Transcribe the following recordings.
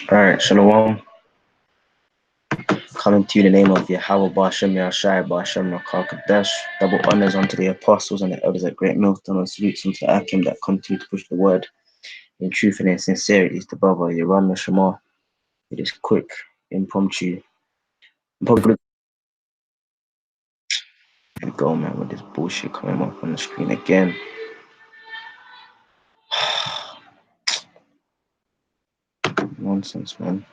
All right, Shalom. Coming to you in the name of Yahweh Bashem Yahshai Bashem Rakal Kadesh. Double honors unto the apostles and the elders at Great Millstone, and salutes unto the Akim that continue to push the word in truth and in sincerity. It's the brother Yaron Shema. It is quick, impromptu. I'm probably gonna go, man, with this bullshit coming up on the screen again. Nonsense, man.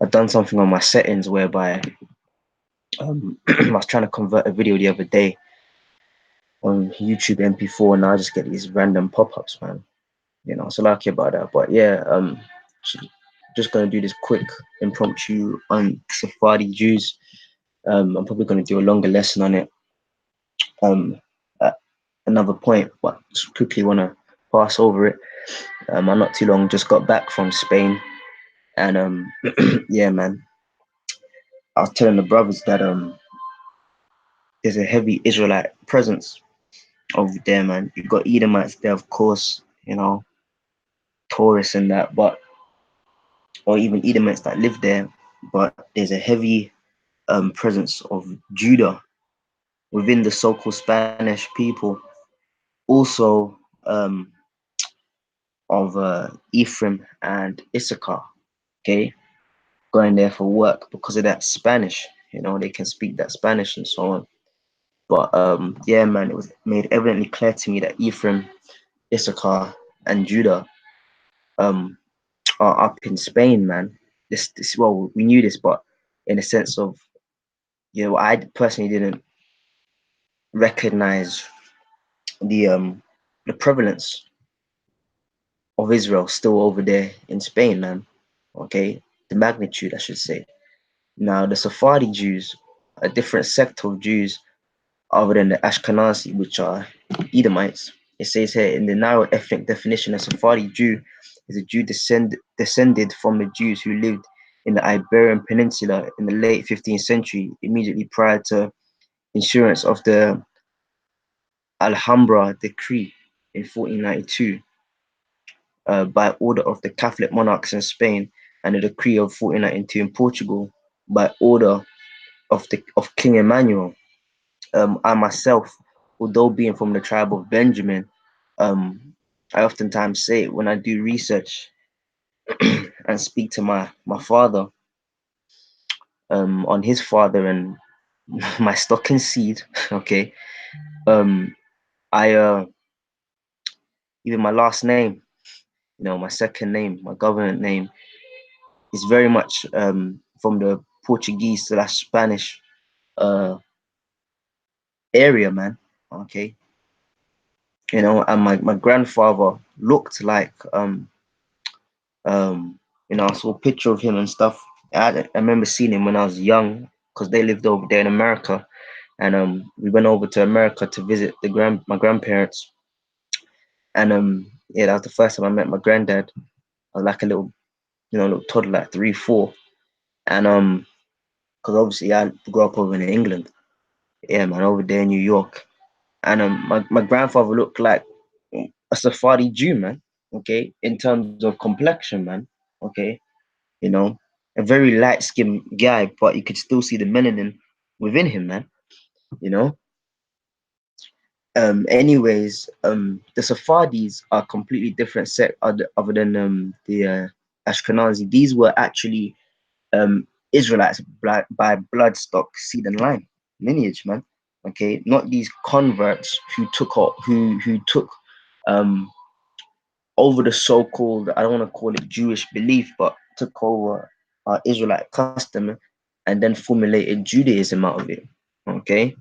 I've done something on my settings whereby I was trying to convert a video the other day on YouTube MP4, and I just get these random pop-ups, man. So lucky about that. But yeah, just gonna do this quick impromptu on Sephardi Jews. I'm probably gonna do a longer lesson on it at another point, but just quickly wanna pass over it. I not too long just got back from Spain, and yeah, man. I was telling the brothers that there's a heavy Israelite presence over there, man. You've got Edomites there, of course, tourists and that, but or even Edomites that live there, but there's a heavy presence of Judah within the so-called Spanish people, also of Ephraim and Issachar, okay, going there for work because of that Spanish. They can speak that Spanish and so on. But yeah, man, it was made evidently clear to me that Ephraim, Issachar, and Judah are up in Spain, man. This well, we knew this, but in a sense of, I personally didn't recognize the prevalence of Israel still over there in Spain, man. Okay, the magnitude, I should say. Now, the Sephardi Jews, a different sect of Jews other than the Ashkenazi, which are Edomites. It says here in the narrow ethnic definition, a Sephardi Jew is a Jew descended from the Jews who lived in the Iberian Peninsula in the late 15th century, immediately prior to issuance of the Alhambra Decree in 1492. By order of the Catholic monarchs in Spain, and the decree of 1492 in Portugal by order of King Emmanuel. I myself, although being from the tribe of Benjamin, I oftentimes say when I do research and speak to my father on his father and my stock and seed, okay, I even my last name, my second name, my government name is very much from the Portuguese / Spanish uh, area, man. Okay, and my grandfather looked like I saw a picture of him and stuff. I remember seeing him when I was young because they lived over there in America, and we went over to America to visit my grandparents, and yeah, that was the first time I met my granddad. I was like a little toddler, like 3, 4, and because obviously I grew up over in England. Yeah, man, over there in New York. And my grandfather looked like a Sephardi Jew, man. Okay, in terms of complexion, man. Okay, you know, a very light skinned guy, but you could still see the melanin within him, man. You know. Anyways, the Sephardis are a completely different sect other than the Ashkenazi. These were actually Israelites by blood stock, seed and line lineage, man. Okay, not these converts who took um over the so-called, I don't want to call it Jewish belief, but took over Israelite custom and then formulated Judaism out of it. Okay,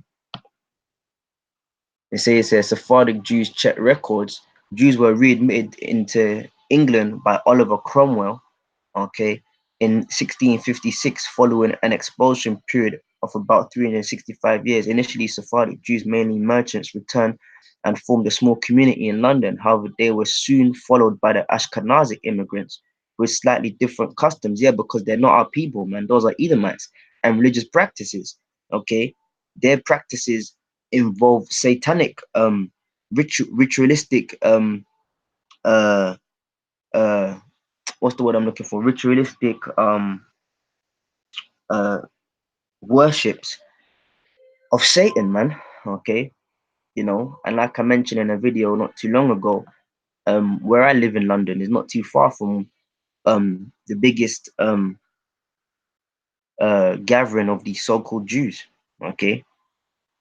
they say it says Sephardic Jews check records. Jews were readmitted into England by Oliver Cromwell, okay, in 1656, following an expulsion period of about 365 years. Initially, Sephardic Jews, mainly merchants, returned and formed a small community in London. However, they were soon followed by the Ashkenazic immigrants with slightly different customs. Yeah, because they're not our people, man. Those are Edomites and religious practices. Okay, their practices involve satanic, ritualistic, uh, what's the word I'm looking for? Ritualistic uh worships of Satan, man. Okay, and like I mentioned in a video not too long ago, where I live in London is not too far from the biggest gathering of these so-called Jews. Okay,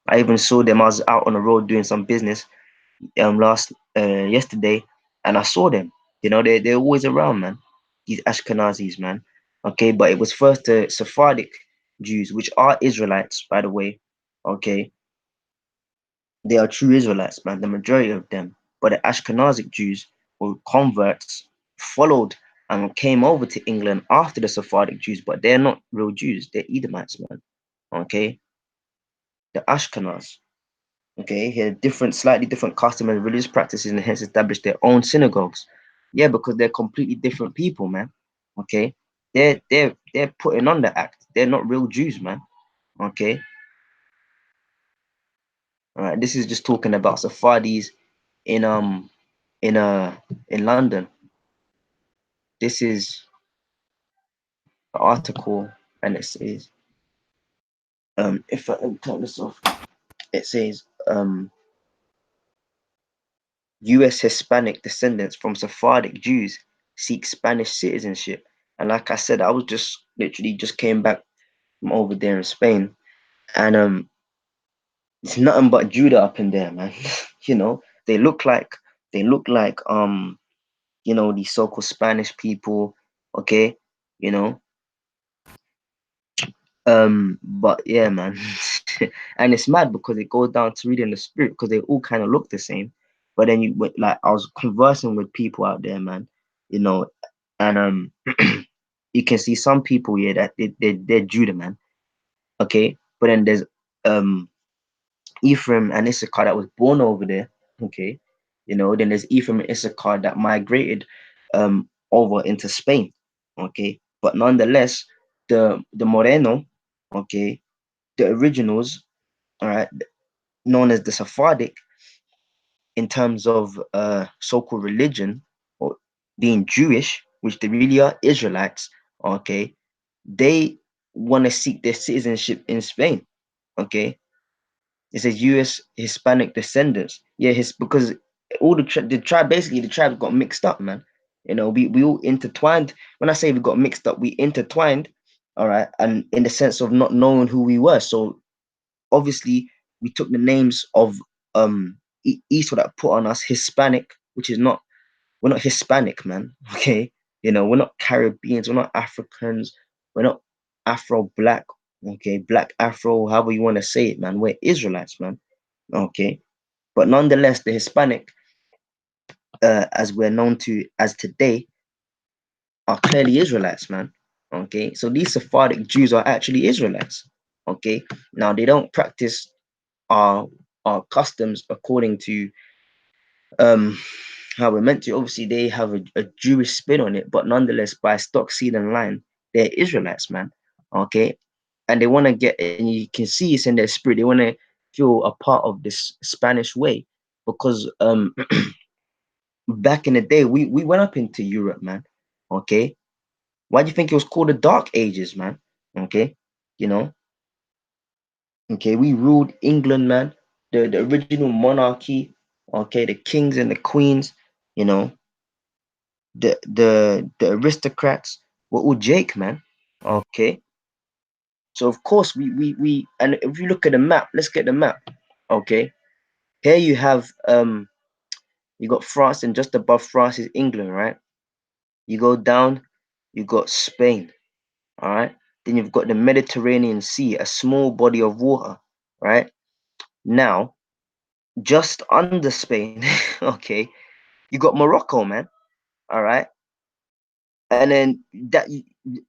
I even saw them. I was out on the road doing some business last yesterday, and I saw them. They're always around, man. These Ashkenazis, man. Okay, but it was first the Sephardic Jews, which are Israelites, by the way. Okay, they are true Israelites, man. The majority of them, but the Ashkenazic Jews were converts, followed and came over to England after the Sephardic Jews, but they're not real Jews. They're Edomites, man. Okay, the Ashkenaz. Okay, he had different, slightly different customs and religious practices, and hence established their own synagogues. Yeah, because they're completely different people, man. Okay, they're putting on the act. They're not real Jews, man. Okay, all right. This is just talking about Sephardis in in uh in London. This is an article, and it says if I turn this off, it says U.S. Hispanic descendants from Sephardic Jews seek Spanish citizenship. And like I said, I was just literally just came back from over there in Spain, and it's nothing but Judah up in there, man. They look like these so-called Spanish people, okay, you know. But yeah, man, and it's mad because it goes down to reading the spirit because they all kind of look the same. But then like I was conversing with people out there, man, you know, and you can see some people, yeah, that they're Judah, man, okay. But then there's um Ephraim and Issachar that was born over there, okay. Then there's Ephraim and Issachar that migrated over into Spain, okay. But nonetheless, the Moreno, okay, the originals, all right, known as the Sephardic, in terms of so-called religion or being Jewish, which they really are Israelites, okay, they want to seek their citizenship in Spain, okay. It says U.S. Hispanic descendants. Yeah, because all the tribe, basically the tribes got mixed up, man. We all intertwined. When I say we got mixed up, we intertwined, all right, and in the sense of not knowing who we were. So obviously we took the names of Esau that put on us Hispanic, which is not, we're not Hispanic, man. Okay, we're not Caribbeans, we're not Africans, we're not Afro Black, okay, Black Afro, however you want to say it, man. We're Israelites, man. Okay, but nonetheless, the Hispanic, as we're known to as today, are clearly Israelites, man. Okay, so these Sephardic Jews are actually Israelites. Okay, now they don't practice our our customs according to um how we're meant to. Obviously, they have a Jewish spin on it, but nonetheless, by stock, seed, and line, they're Israelites, man. Okay, and they want to get, and you can see it's in their spirit. They want to feel a part of this Spanish way because back in the day, we went up into Europe, man. Okay, why do you think it was called the Dark Ages, man? Okay, you know, okay, we ruled England, man. The original monarchy, okay, the kings and the queens, you know, the aristocrats were all Jake, man. Okay. So of course we and if you look at the map, let's get the map. Okay. Here you have you got France, and just above France is England, right? You go down, you got Spain, all right? Then you've got the Mediterranean Sea, a small body of water, right? Now, just under Spain, okay, you got Morocco, man. All right. And then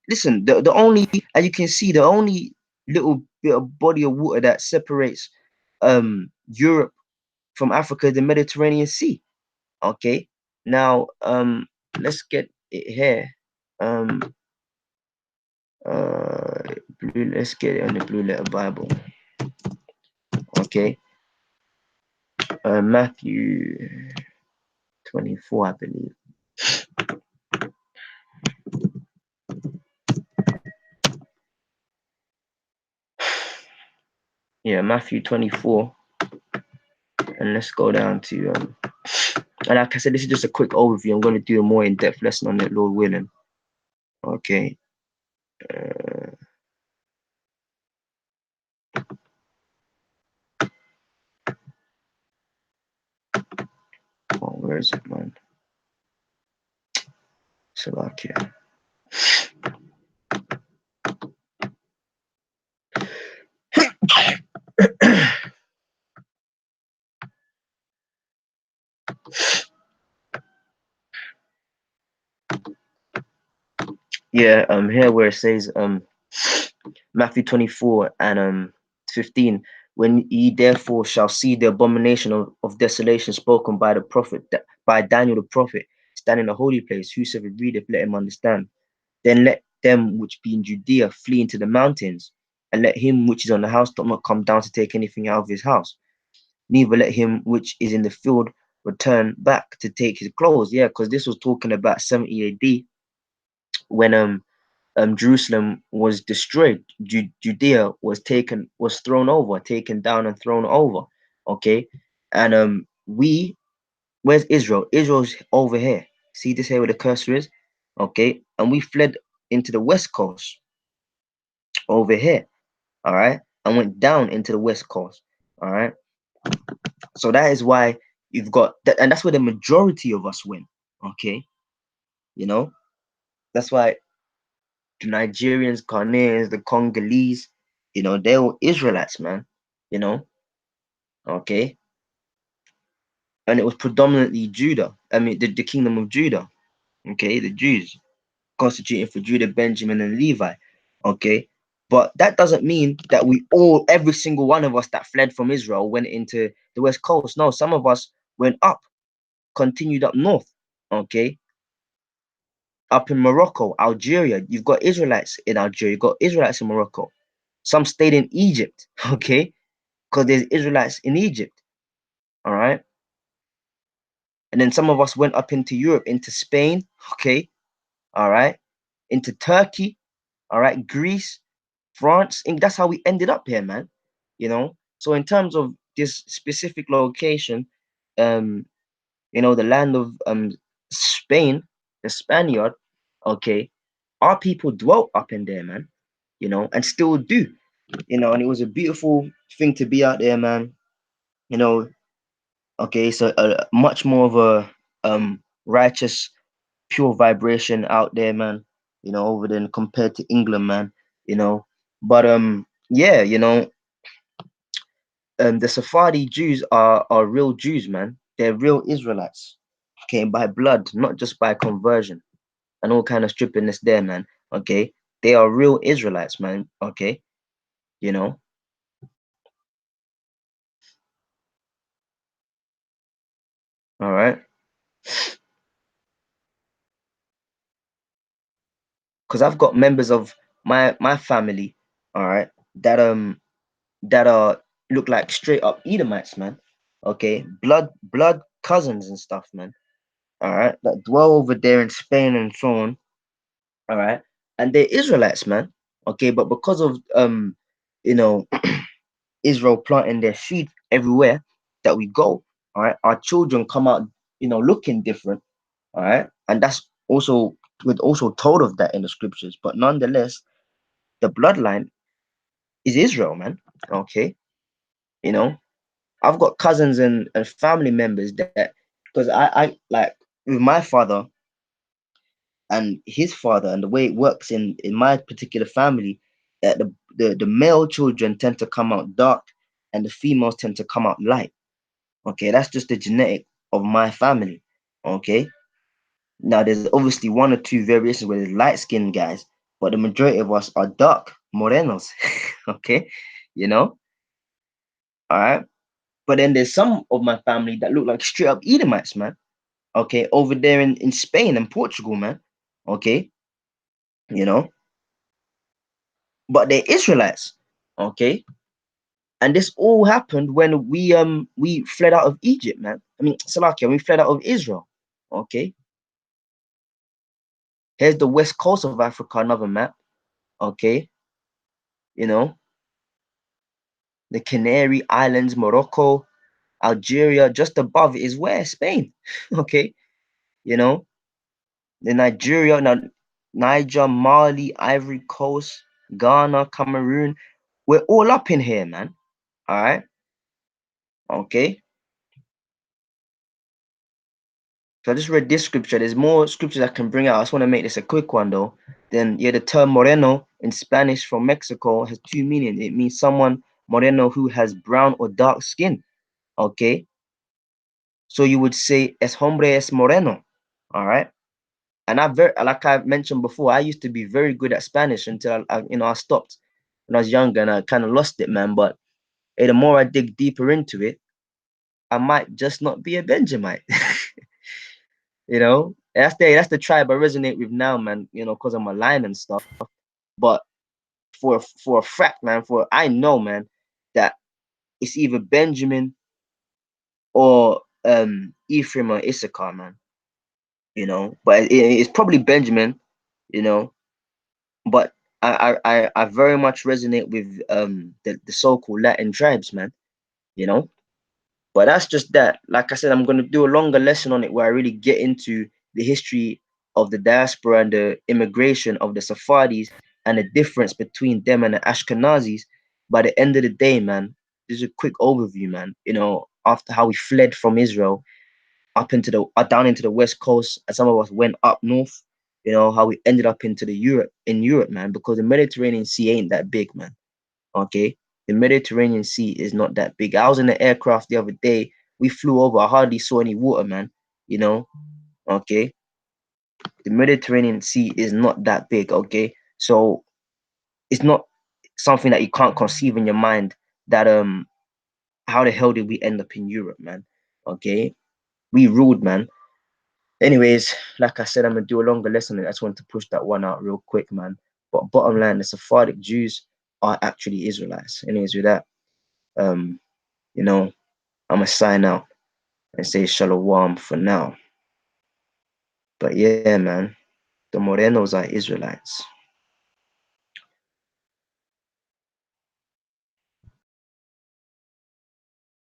listen, the only, as you can see, the only little bit of body of water that separates Europe from Africa is the Mediterranean Sea. Okay. Now let's get it here. Um let's get it on the Blue Letter Bible. Okay. Matthew 24, I believe. Yeah, Matthew 24, and let's go down to and like I said, this is just a quick overview. I'm going to do a more in-depth lesson on it, Lord willing. Okay. Oh, where is it, man? Slovakia. Yeah, here where it says Matthew 24 and 15, when ye therefore shall see the abomination of desolation spoken by the prophet, by Daniel the prophet, stand in the holy place, whosoever readeth, let him understand. Then let them which be in Judea flee into the mountains, and let him which is on the housetop not come down to take anything out of his house. Neither let him which is in the field return back to take his clothes. Yeah, because this was talking about 70 AD when Jerusalem was destroyed. Judea was thrown over, taken down and thrown over. Okay, and where's Israel? Israel's over here. See this here where the cursor is. Okay, and we fled into the west coast over here. All right, and went down into the west coast. All right, so that is why you've got that, and that's where the majority of us went. Okay, you know, that's why the Nigerians, Ghanaians, the Congolese, they're all Israelites, man. You know, okay, and it was predominantly Judah. I mean, the kingdom of Judah. Okay, the Jews constituting for Judah, Benjamin, and Levi. Okay, but that doesn't mean that every single one of us that fled from Israel went into the west coast. No, some of us went up, continued up north. Okay, up in Morocco, Algeria. You've got Israelites in Algeria. You've got Israelites in Morocco. Some stayed in Egypt. Okay, because there's Israelites in Egypt. All right. And then some of us went up into Europe, into Spain. Okay. All right. Into Turkey. All right. Greece, France. And that's how we ended up here, man. So in terms of this specific location, um, the land of Spain, the Spaniard, okay, our people dwelt up in there, man, and still do, and it was a beautiful thing to be out there, man. You know, okay, so much more of a righteous, pure vibration out there, man. Over than compared to England, man. You know, but yeah, the Sephardi Jews are real Jews, man. They're real Israelites, okay, by blood, not just by conversion and all kind of strippiness there, man. Okay, they are real Israelites, man. Okay, you know, all right, because I've got members of my family, all right, that are look like straight up Edomites, man. Okay, blood cousins and stuff, man. All right, that dwell over there in Spain and so on. All right, and they're Israelites, man. Okay, but because of you know, Israel planting their feet everywhere that we go, all right, our children come out, looking different, all right, and that's also we're also told of that in the scriptures. But nonetheless, the bloodline is Israel, man. Okay, you know, I've got cousins and family members that because I like with my father and his father and the way it works in my particular family, that the male children tend to come out dark and the females tend to come out light. Okay, that's just the genetic of my family. Okay. Now there's obviously one or two variations where there's light skinned guys, but the majority of us are dark, morenos. Okay, you know? All right. But then there's some of my family that look like straight up Edomites, man. Okay, over there in Spain and Portugal, man. Okay, you know, but they're Israelites. Okay, and this all happened when we fled out of Egypt, man. I mean, Salakia, we fled out of Israel. Okay, here's the west coast of Africa, another map. Okay, you know, the Canary Islands, Morocco, Algeria. Just above it is where? Spain. Okay, you know, the Nigeria, now Niger, Mali, Ivory Coast, Ghana, Cameroon. We're all up in here, man. All right. Okay. So I just read this scripture. There's more scriptures I can bring out. I just want to make this a quick one though. Then yeah, the term moreno in Spanish from Mexico has two meanings. It means someone moreno who has brown or dark skin. Okay. So you would say es hombre es moreno. All right. And I very like I mentioned before, I used to be very good at Spanish until I stopped when I was younger and I kind of lost it, man. But hey, the more I dig deeper into it, I might just not be a Benjamite. That's the tribe I resonate with now, man. Because I'm a line and stuff. But for a fact, man, for I know, man, that it's either Benjamin or Ephraim or Issachar, man. But it's probably Benjamin, you know. But I very much resonate with the so-called Latin tribes, man. You know. But that's just that. Like I said, I'm going to do a longer lesson on it where I really get into the history of the diaspora and the immigration of the Sephardis and the difference between them and the Ashkenazis. By the end of the day, man, this is a quick overview, man. After how we fled from Israel up into the down into the West Coast, and some of us went up north. How we ended up into the Europe, man, because the Mediterranean Sea ain't that big, man. Okay. The Mediterranean Sea is not that big. I was in the aircraft the other day. We flew over. I hardly saw any water, man. You know, okay. The Mediterranean Sea is not that big, okay. So it's not something that you can't conceive in your mind that how the hell did we end up in Europe, man? Okay. We ruled, man. Anyways, like I said, I'm gonna do a longer lesson. I just want to push that one out real quick, man. But bottom line, the Sephardic Jews are actually Israelites. Anyways, with that, um, you know, I'm gonna sign out and say shalom for now. But yeah, man, the Morenos are Israelites.